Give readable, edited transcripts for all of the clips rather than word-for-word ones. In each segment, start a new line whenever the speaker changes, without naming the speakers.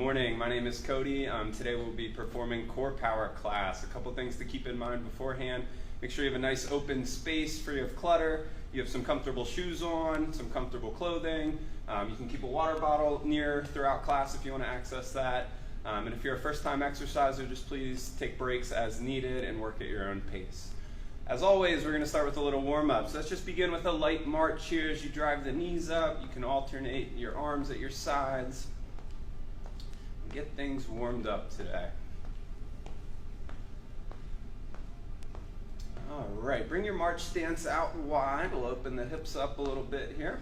morning, my name is Cody. Today we'll be performing core power class. A couple things to keep in mind beforehand. Make sure you have a nice open space free of clutter. You have some comfortable shoes on, some comfortable clothing. You can keep a water bottle near throughout class if you want to access that. And if you're a first-time exerciser, just please take breaks as needed and work at your own pace. As always, we're going to start with a little warm-up. So let's just begin with a light march here as you drive the knees up. You can alternate your arms at your sides. Get things warmed up today. All right, bring your march stance out wide. We'll open the hips up a little bit here.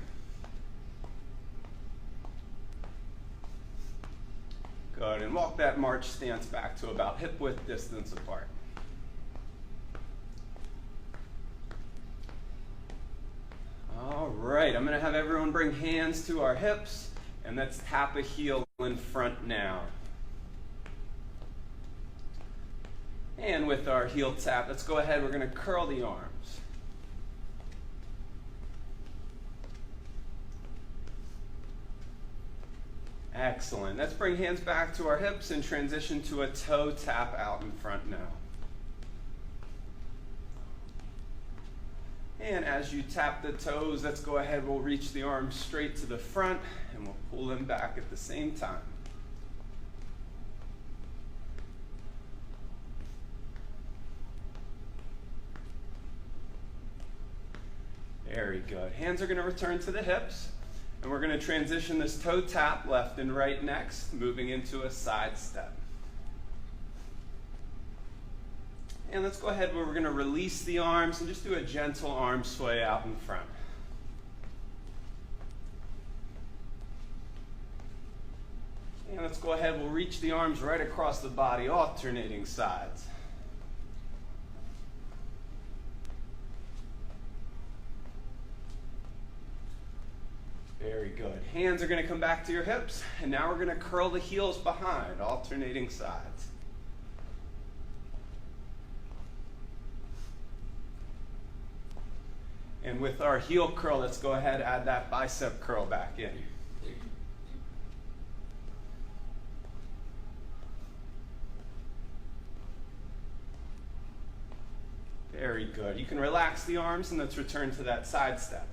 Good, and walk that march stance back to about hip width distance apart. All right, I'm gonna have everyone bring hands to our hips, and let's tap a heel in front now. And with our heel tap, let's go ahead, we're gonna curl the arms. Excellent. Let's bring hands back to our hips and transition to a toe tap out in front now. And as you tap the toes, let's go ahead, we'll reach the arms straight to the front and we'll pull them back at the same time. Very good. Hands are going to return to the hips, and we're going to transition this toe tap left and right next, moving into a side step. And let's go ahead where we're going to release the arms and just do a gentle arm sway out in front. And let's go ahead, we'll reach the arms right across the body, alternating sides. Very good. Hands are going to come back to your hips, and now we're going to curl the heels behind, alternating sides. And with our heel curl, let's go ahead and add that bicep curl back in. Very good. You can relax the arms, and let's return to that side step.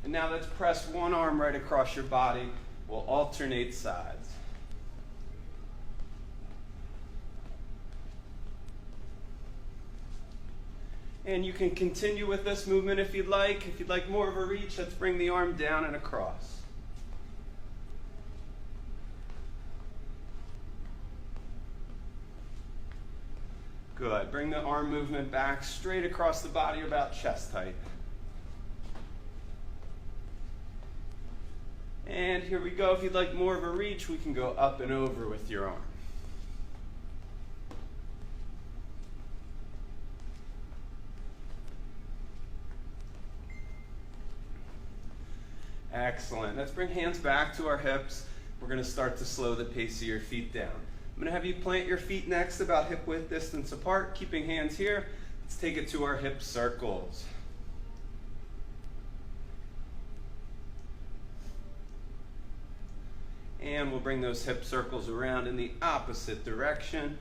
And now let's press one arm right across your body. We'll alternate sides. And you can continue with this movement if you'd like. If you'd like more of a reach, let's bring the arm down and across. Good. Bring the arm movement back straight across the body, about chest height. And here we go. If you'd like more of a reach, we can go up and over with your arm. Excellent. Let's bring hands back to our hips. We're going to start to slow the pace of your feet down. I'm going to have you plant your feet next about hip width distance apart, keeping hands here. Let's take it to our hip circles. And we'll bring those hip circles around in the opposite direction.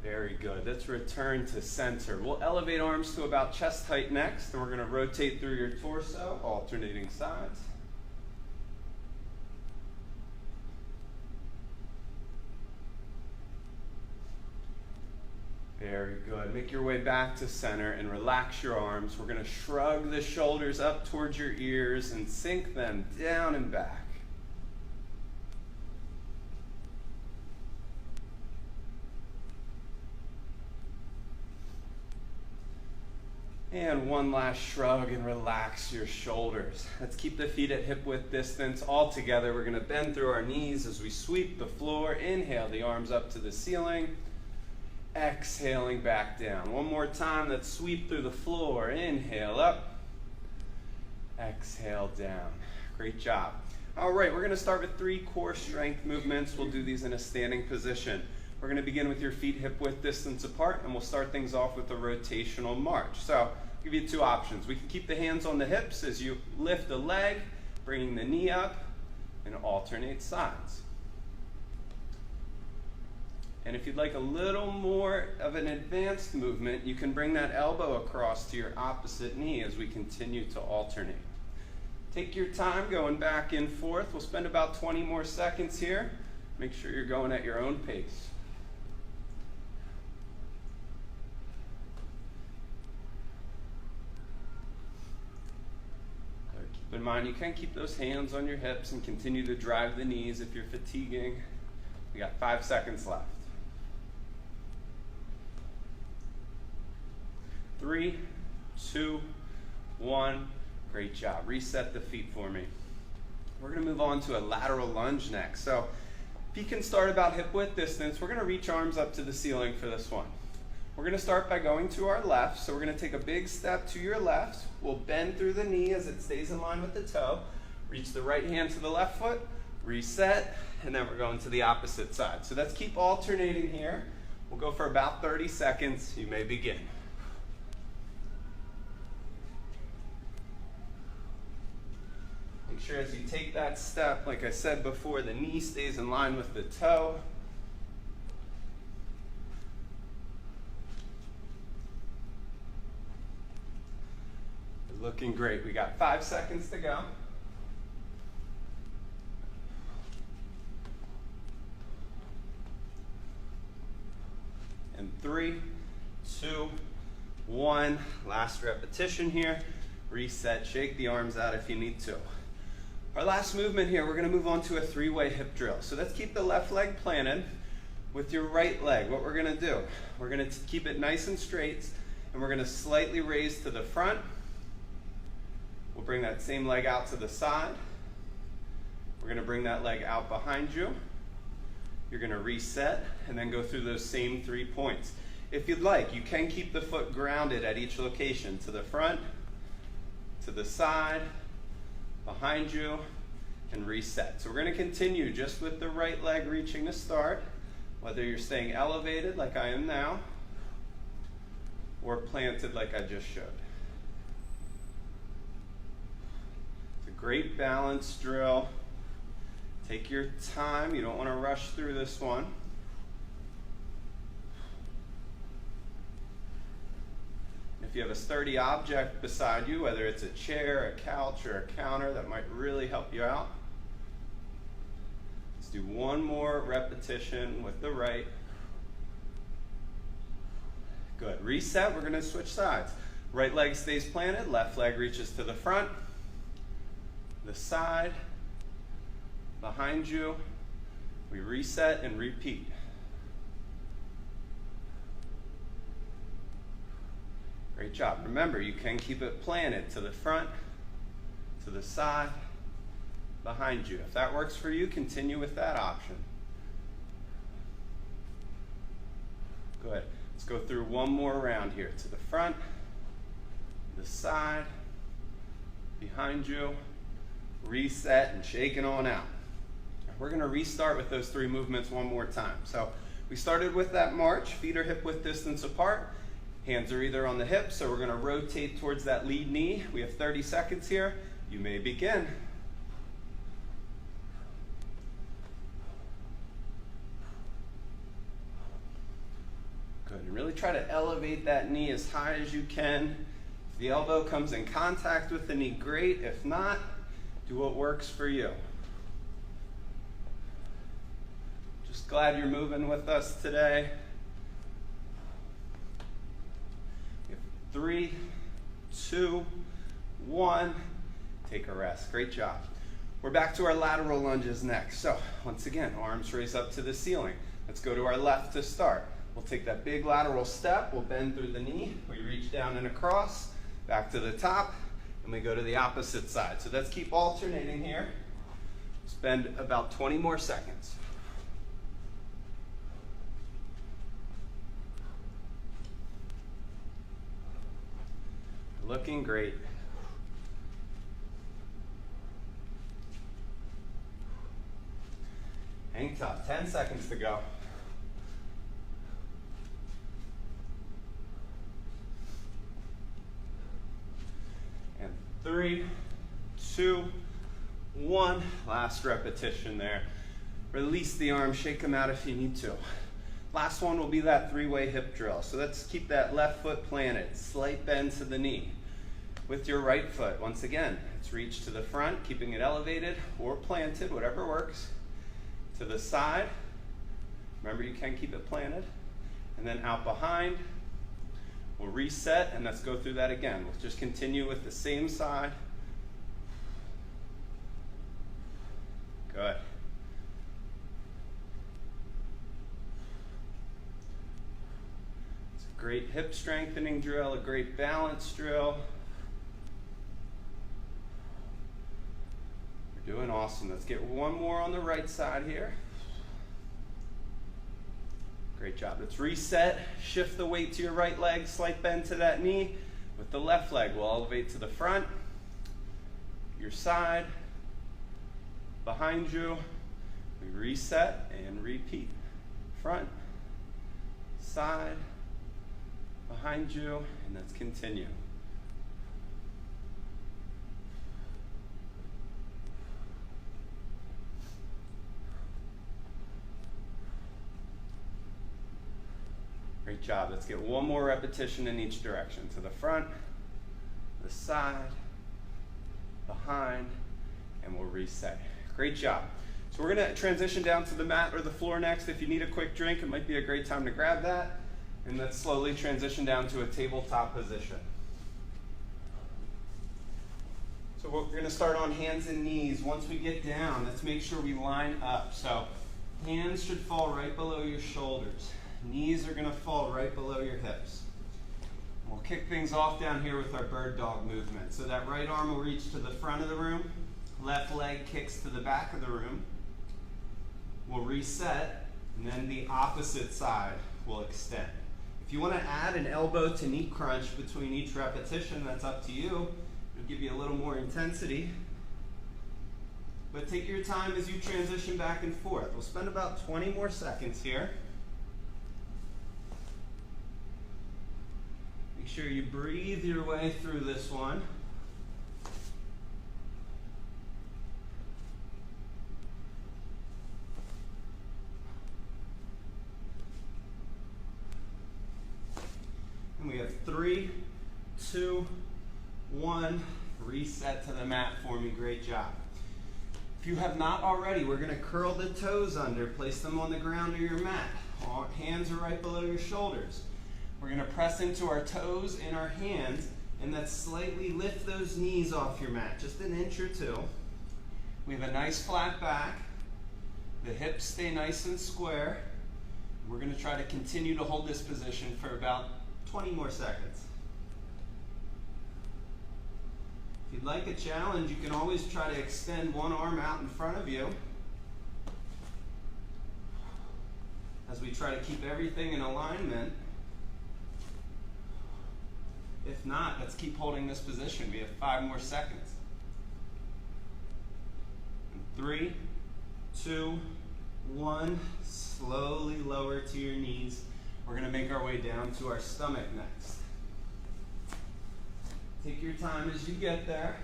Very good. Let's return to center. We'll elevate arms to about chest height next, and we're going to rotate through your torso, alternating sides. Very good. Make your way back to center and relax your arms. We're going to shrug the shoulders up towards your ears and sink them down and back. And one last shrug and relax your shoulders. Let's keep the feet at hip width distance. All together, we're going to bend through our knees as we sweep the floor. Inhale the arms up to the ceiling. Exhaling back down. One more time, let's sweep through the floor. Inhale up. Exhale down. Great job. All right, we're going to start with 3 core strength movements. We'll do these in a standing position. We're going to begin with your feet hip width distance apart, and we'll start things off with the rotational march. So give you two options. We can keep the hands on the hips as you lift the leg, bringing the knee up, and alternate sides. And if you'd like a little more of an advanced movement, you can bring that elbow across to your opposite knee as we continue to alternate. Take your time going back and forth. We'll spend about 20 more seconds here. Make sure you're going at your own pace. Keep in mind, you can keep those hands on your hips and continue to drive the knees if you're fatiguing. We got 5 seconds left. 3, 2, 1. Great job. Reset the feet for me. We're going to move on to a lateral lunge next. So if you can start about hip width distance, we're going to reach arms up to the ceiling for this one. We're going to start by going to our left. So we're going to take a big step to your left. We'll bend through the knee as it stays in line with the toe. Reach the right hand to the left foot, reset, and then we're going to the opposite side. So let's keep alternating here. We'll go for about 30 seconds. You may begin. Make sure as you take that step, like I said before, the knee stays in line with the toe. Looking great. We got 5 seconds to go. And 3, 2, 1. Last repetition here. Reset. Shake the arms out if you need to. Our last movement here, we're going to move on to a 3-way hip drill. So let's keep the left leg planted with your right leg. What we're going to do, we're going to keep it nice and straight, and we're going to slightly raise to the front. We'll bring that same leg out to the side. We're going to bring that leg out behind you. You're going to reset and then go through those same 3 points. If you'd like, you can keep the foot grounded at each location, to the front, to the side, behind you, and reset. So we're going to continue just with the right leg reaching to start, whether you're staying elevated like I am now, or planted like I just showed. It's a great balance drill. Take your time. You don't want to rush through this one. If you have a sturdy object beside you, whether it's a chair, a couch, or a counter, that might really help you out. Let's do one more repetition with the right. Good. Reset. We're going to switch sides. Right leg stays planted. Left leg reaches to the front, the side, behind you. We reset and repeat. Great job. Remember, you can keep it planted to the front, to the side, behind you. If that works for you, continue with that option. Good. Let's go through one more round here. To the front, the side, behind you, reset, and shake it on out. We're going to restart with those 3 movements one more time. So we started with that march. Feet are hip width distance apart. Hands are either on the hips, so we're going to rotate towards that lead knee. We have 30 seconds here. You may begin. Good. And really try to elevate that knee as high as you can. If the elbow comes in contact with the knee, great. If not, do what works for you. Just glad you're moving with us today. 3, 2, 1. Take a rest. Great job. We're back to our lateral lunges next. So once again, arms raise up to the ceiling. Let's go to our left to start. We'll take that big lateral step. We'll bend through the knee. We reach down and across, back to the top, and we go to the opposite side. So let's keep alternating here. Spend about 20 more seconds. Looking great. Hang tough. 10 seconds to go. 3, 2, 1. Last repetition there. Release the arms, shake them out if you need to. Last one will be that 3-way hip drill. So let's keep that left foot planted, slight bend to the knee. With your right foot, once again, it's reach to the front, keeping it elevated or planted, whatever works. To the side, remember you can keep it planted. And then out behind, we'll reset and let's go through that again. We'll just continue with the same side. Good. It's a great hip strengthening drill, a great balance drill. We're doing awesome. Let's get one more on the right side here. Great job. Let's reset, shift the weight to your right leg, slight bend to that knee. With the left leg, we'll elevate to the front, your side, behind you. We reset and repeat. Front, side, behind you, and let's continue. Great job. Let's get one more repetition in each direction. To the front, the side, behind, and we'll reset. Great job. So we're going to transition down to the mat or the floor next. If you need a quick drink, it might be a great time to grab that. And let's slowly transition down to a tabletop position. So we're going to start on hands and knees. Once we get down, let's make sure we line up. So hands should fall right below your shoulders. Knees are going to fall right below your hips. We'll kick things off down here with our bird dog movement. So that right arm will reach to the front of the room. Left leg kicks to the back of the room. We'll reset, and then the opposite side will extend. If you want to add an elbow to knee crunch between each repetition, that's up to you. It'll give you a little more intensity. But take your time as you transition back and forth. We'll spend about 20 more seconds here. Make sure you breathe your way through this one. And we have 3, 2, 1. Reset to the mat for me. Great job. If you have not already, we're going to curl the toes under, place them on the ground or your mat. Hands are right below your shoulders. We're going to press into our toes and our hands, and then slightly lift those knees off your mat, just an inch or two. We have a nice flat back. The hips stay nice and square. We're going to try to continue to hold this position for about 20 more seconds. If you'd like a challenge, you can always try to extend one arm out in front of you as we try to keep everything in alignment. If not, let's keep holding this position. We have 5 more seconds. 3, 2, 1. Slowly lower to your knees. We're going to make our way down to our stomach next. Take your time as you get there.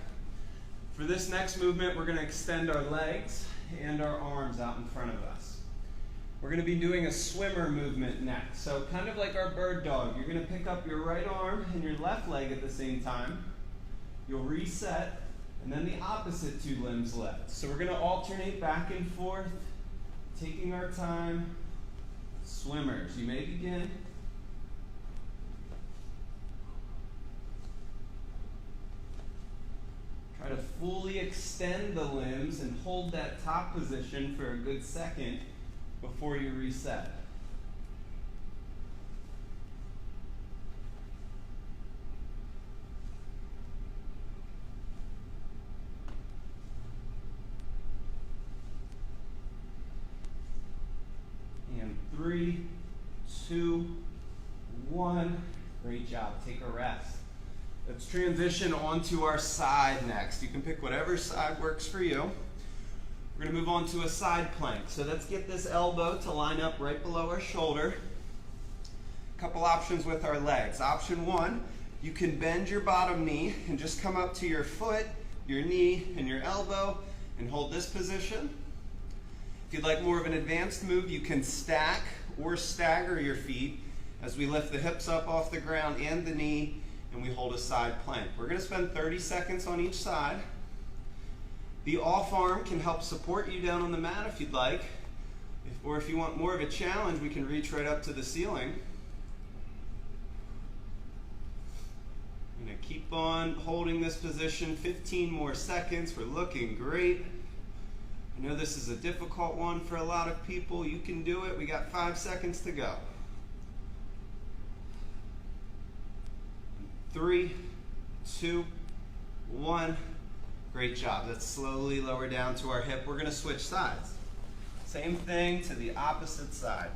For this next movement, we're going to extend our legs and our arms out in front of us. We're going to be doing a swimmer movement next. So kind of like our bird dog, you're going to pick up your right arm and your left leg at the same time. You'll reset, and then the opposite 2 limbs lift. So we're going to alternate back and forth, taking our time. Swimmers, you may begin. Try to fully extend the limbs and hold that top position for a good second before you reset. And 3, 2, 1. Great job. Take a rest. Let's transition onto our side next. You can pick whatever side works for you. We're going to move on to a side plank. So let's get this elbow to line up right below our shoulder. A couple options with our legs. Option 1, You can bend your bottom knee and just come up to your foot, your knee, and your elbow and hold this position. If you'd like more of an advanced move, you can stack or stagger your feet as we lift the hips up off the ground and the knee, and we hold a side plank. We're going to spend 30 seconds on each side. The off arm can help support you down on the mat if you'd like, or if you want more of a challenge, we can reach right up to the ceiling. I'm going to keep on holding this position 15 more seconds. We're looking great. I know this is a difficult one for a lot of people. You can do it. We got 5 seconds to go. 3, 2, 1. Great job. Let's slowly lower down to our hip. We're going to switch sides. Same thing to the opposite side.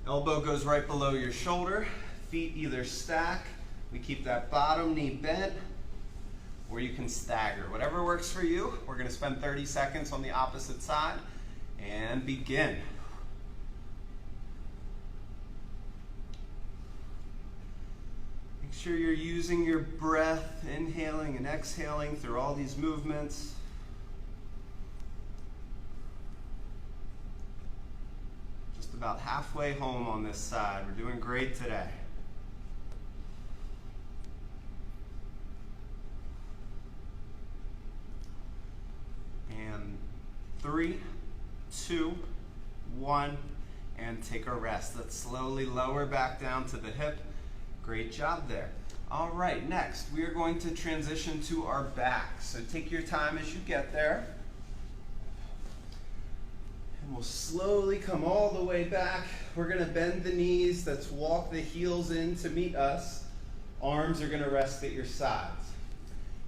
Elbow goes right below your shoulder. Feet either stack. We keep that bottom knee bent, or you can stagger. Whatever works for you. We're going to spend 30 seconds on the opposite side and begin. Make sure you're using your breath, inhaling and exhaling through all these movements. Just about halfway home on this side. We're doing great today. And 3, 2, 1, and take a rest. Let's slowly lower back down to the hip. Great job there. All right, next we are going to transition to our back. So take your time as you get there. And we'll slowly come all the way back. We're going to bend the knees. Let's walk the heels in to meet us. Arms are going to rest at your sides.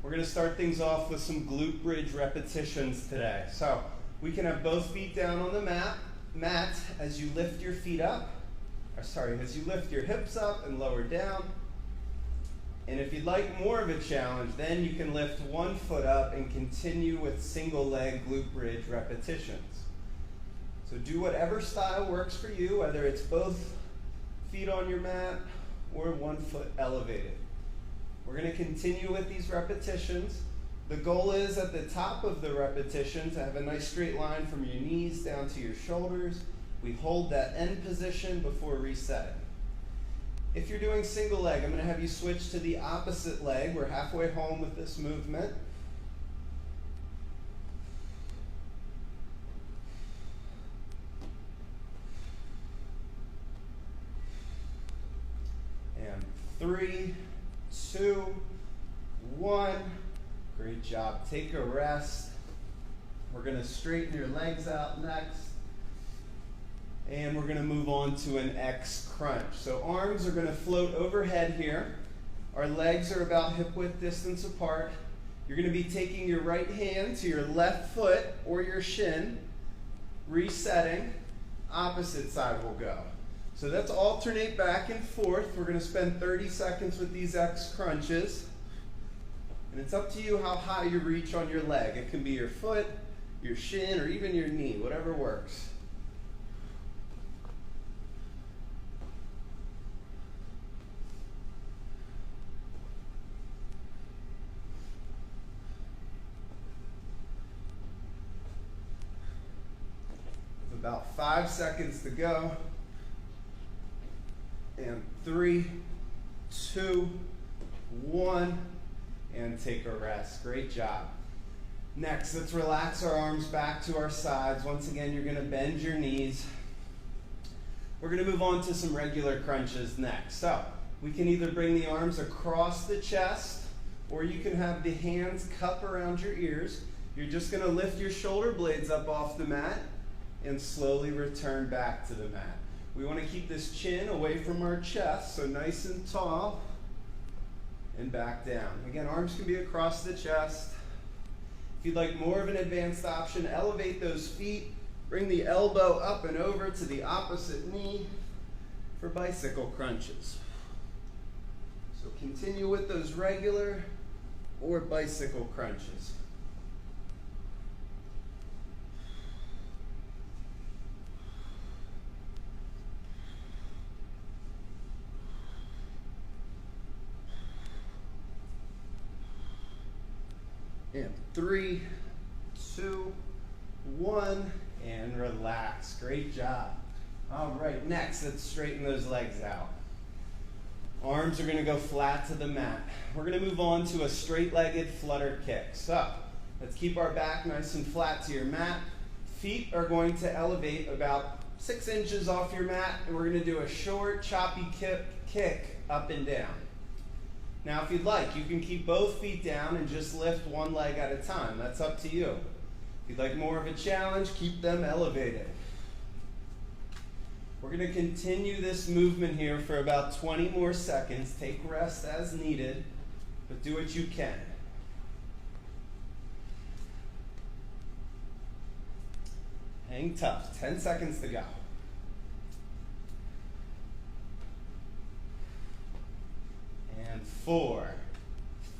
We're going to start things off with some glute bridge repetitions today. So we can have both feet down on the mat as you lift your feet up. As you lift your hips up and lower down. And if you'd like more of a challenge, then you can lift one foot up and continue with single leg glute bridge repetitions. So do whatever style works for you, whether it's both feet on your mat or one foot elevated. We're going to continue with these repetitions. The goal is at the top of the repetition to have a nice straight line from your knees down to your shoulders. We hold that end position before resetting. If you're doing single leg, I'm going to have you switch to the opposite leg. We're halfway home with this movement. And 3, 2, 1. Great job. Take a rest. We're going to straighten your legs out next. And we're going to move on to an X crunch. So arms are going to float overhead here. Our legs are about hip width distance apart. You're going to be taking your right hand to your left foot or your shin, resetting. Opposite side will go. So let's alternate back and forth. We're going to spend 30 seconds with these X crunches. And it's up to you how high you reach on your leg. It can be your foot, your shin, or even your knee, whatever works. About 5 seconds to go. And 3, 2, 1, and take a rest. Great job. Next, let's relax our arms back to our sides. Once again, you're going to bend your knees. We're going to move on to some regular crunches next. So we can either bring the arms across the chest, or you can have the hands cup around your ears. You're just going to lift your shoulder blades up off the mat and slowly return back to the mat. We want to keep this chin away from our chest, so nice and tall, and back down. Again, arms can be across the chest. If you'd like more of an advanced option, elevate those feet, bring the elbow up and over to the opposite knee for bicycle crunches. So continue with those regular or bicycle crunches. And 3, 2, 1, and relax. Great job. All right, next, let's straighten those legs out. Arms are gonna go flat to the mat. We're gonna move on to a straight-legged flutter kick. So, let's keep our back nice and flat to your mat. Feet are going to elevate about 6 inches off your mat, and we're gonna do a short, choppy kick up and down. Now, if you'd like, you can keep both feet down and just lift one leg at a time. That's up to you. If you'd like more of a challenge, keep them elevated. We're going to continue this movement here for about 20 more seconds. Take rest as needed, but do what you can. Hang tough. 10 seconds to go. And 4,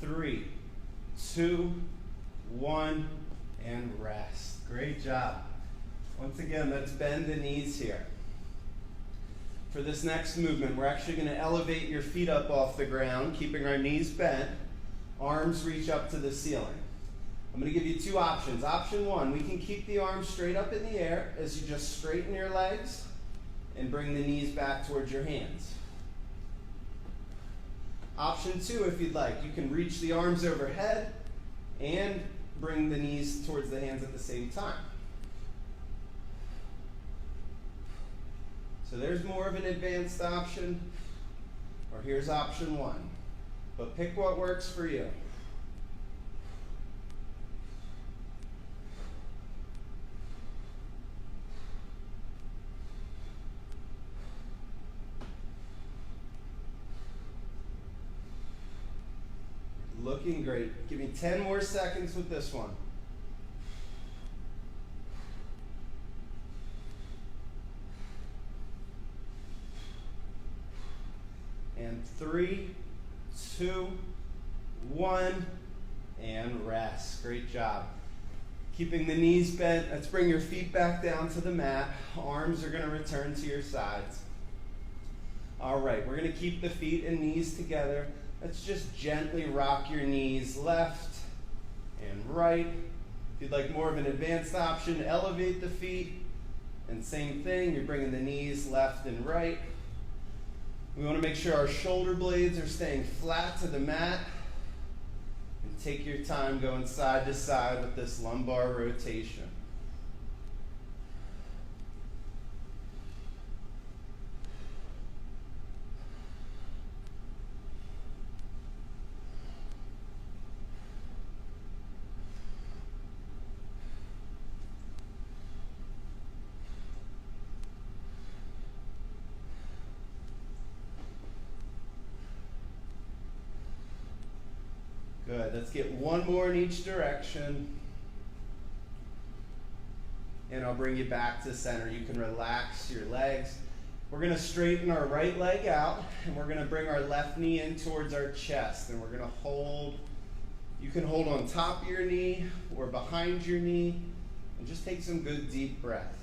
3, 2, 1, and rest. Great job. Once again, let's bend the knees here. For this next movement, we're actually going to elevate your feet up off the ground, keeping our knees bent. Arms reach up to the ceiling. I'm going to give you 2 options. Option 1, we can keep the arms straight up in the air as you just straighten your legs and bring the knees back towards your hands. Option 2, if you'd like, you can reach the arms overhead and bring the knees towards the hands at the same time. So there's more of an advanced option, or here's option 1. But pick what works for you. Looking great. Give me 10 more seconds with this one. And 3, 2, 1, and rest. Great job. Keeping the knees bent. Let's bring your feet back down to the mat. Arms are going to return to your sides. All right, we're going to keep the feet and knees together. Let's just gently rock your knees left and right. If you'd like more of an advanced option, elevate the feet. And same thing, you're bringing the knees left and right. We want to make sure our shoulder blades are staying flat to the mat. And take your time going side to side with this lumbar rotation. Good. Let's get one more in each direction. And I'll bring you back to center. You can relax your legs. We're going to straighten our right leg out, and we're going to bring our left knee in towards our chest. And we're going to hold. You can hold on top of your knee or behind your knee, and just take some good deep breaths.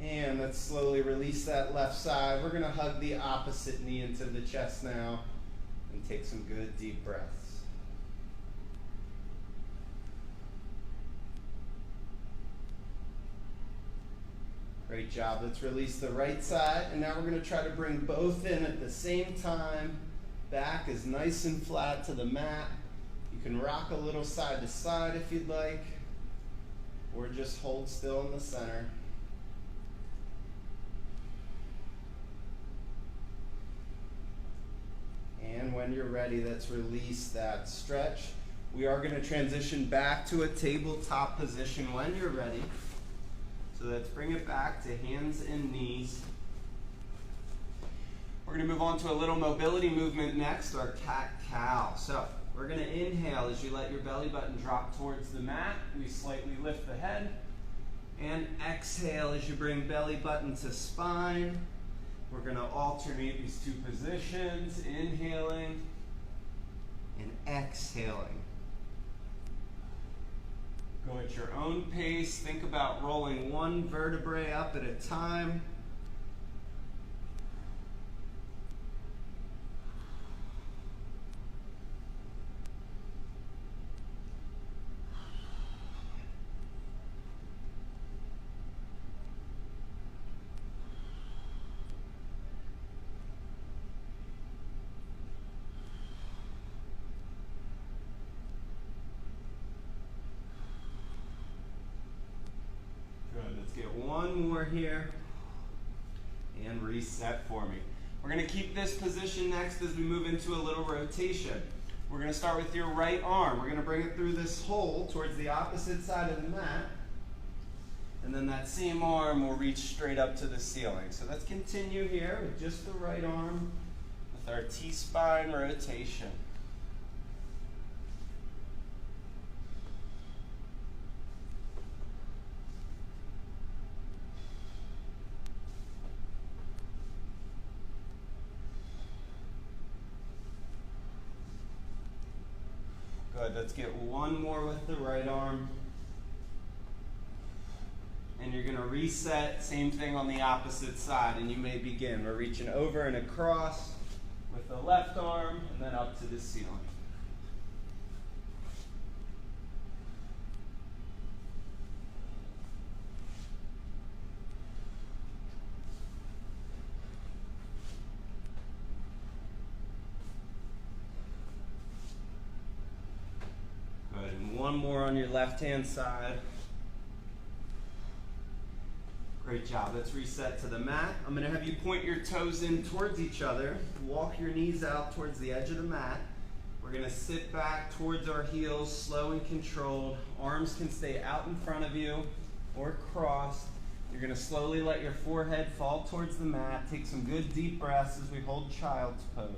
And let's slowly release that left side. We're going to hug the opposite knee into the chest now and take some good deep breaths. Great job. Let's release the right side. And now we're going to try to bring both in at the same time. Back is nice and flat to the mat. You can rock a little side to side if you'd like, or just hold still in the center. And when you're ready, let's release that stretch. We are going to transition back to a tabletop position when you're ready. So let's bring it back to hands and knees. We're going to move on to a little mobility movement next, our cat-cow. So we're going to inhale as you let your belly button drop towards the mat. We slightly lift the head. And exhale as you bring belly button to spine. We're going to alternate these 2 positions, inhaling and exhaling. Go at your own pace. Think about rolling one vertebrae up at a time. Let's get one more here. And reset for me. We're going to keep this position next as we move into a little rotation. We're going to start with your right arm. We're going to bring it through this hole towards the opposite side of the mat. And then that same arm will reach straight up to the ceiling. So let's continue here with just the right arm with our T-spine rotation. Good, let's get one more with the right arm. And you're gonna reset, same thing on the opposite side, and you may begin. We're reaching over and across with the left arm, and then up to the ceiling. Good, and one more on your left-hand side. Great job. Let's reset to the mat. I'm going to have you point your toes in towards each other. Walk your knees out towards the edge of the mat. We're going to sit back towards our heels, slow and controlled. Arms can stay out in front of you or crossed. You're going to slowly let your forehead fall towards the mat. Take some good deep breaths as we hold child's pose.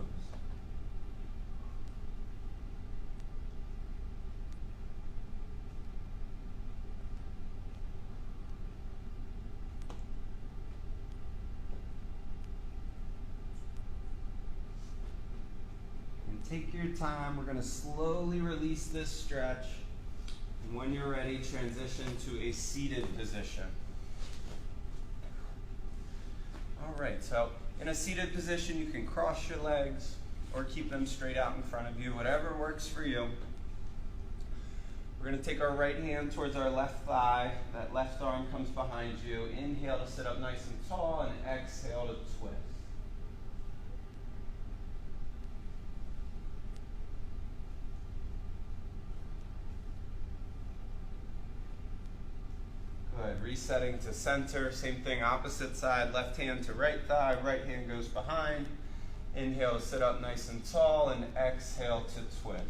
Take your time. We're going to slowly release this stretch. And when you're ready, transition to a seated position. All right, so in a seated position, you can cross your legs or keep them straight out in front of you, whatever works for you. We're going to take our right hand towards our left thigh. That left arm comes behind you. Inhale to sit up nice and tall, and exhale to twist. Good. Resetting to center. Same thing, opposite side. Left hand to right thigh. Right hand goes behind. Inhale, sit up nice and tall, and exhale to twist.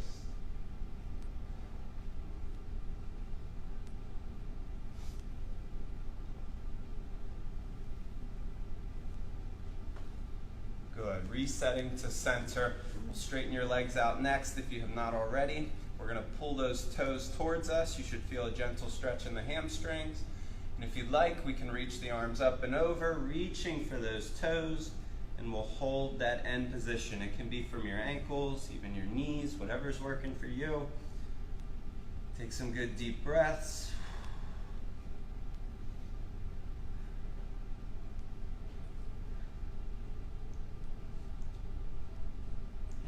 Good. Resetting to center. We'll straighten your legs out next if you have not already. We're going to pull those toes towards us. You should feel a gentle stretch in the hamstrings. And if you'd like, we can reach the arms up and over, reaching for those toes, and we'll hold that end position. It can be from your ankles, even your knees, whatever's working for you. Take some good deep breaths.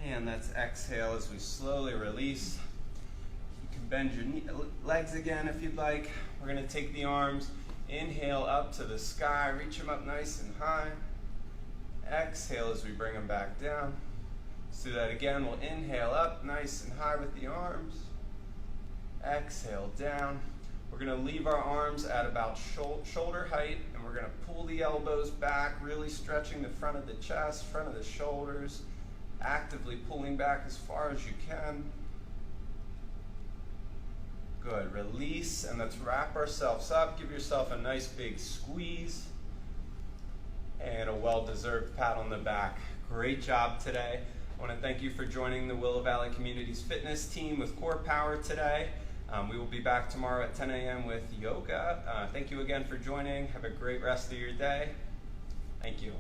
And that's exhale as we slowly release. You can bend your legs again if you'd like. We're going to take the arms, inhale up to the sky, reach them up nice and high. Exhale as we bring them back down. Let's do that again. We'll inhale up nice and high with the arms. Exhale down. We're going to leave our arms at about shoulder height, and we're going to pull the elbows back, really stretching the front of the chest, front of the shoulders, actively pulling back as far as you can. Good. Release, and let's wrap ourselves up. Give yourself a nice big squeeze and a well-deserved pat on the back. Great job today. I want to thank you for joining the Willow Valley Community's fitness team with Core Power today. We will be back tomorrow at 10 a.m. with yoga. Thank you again for joining. Have a great rest of your day. Thank you.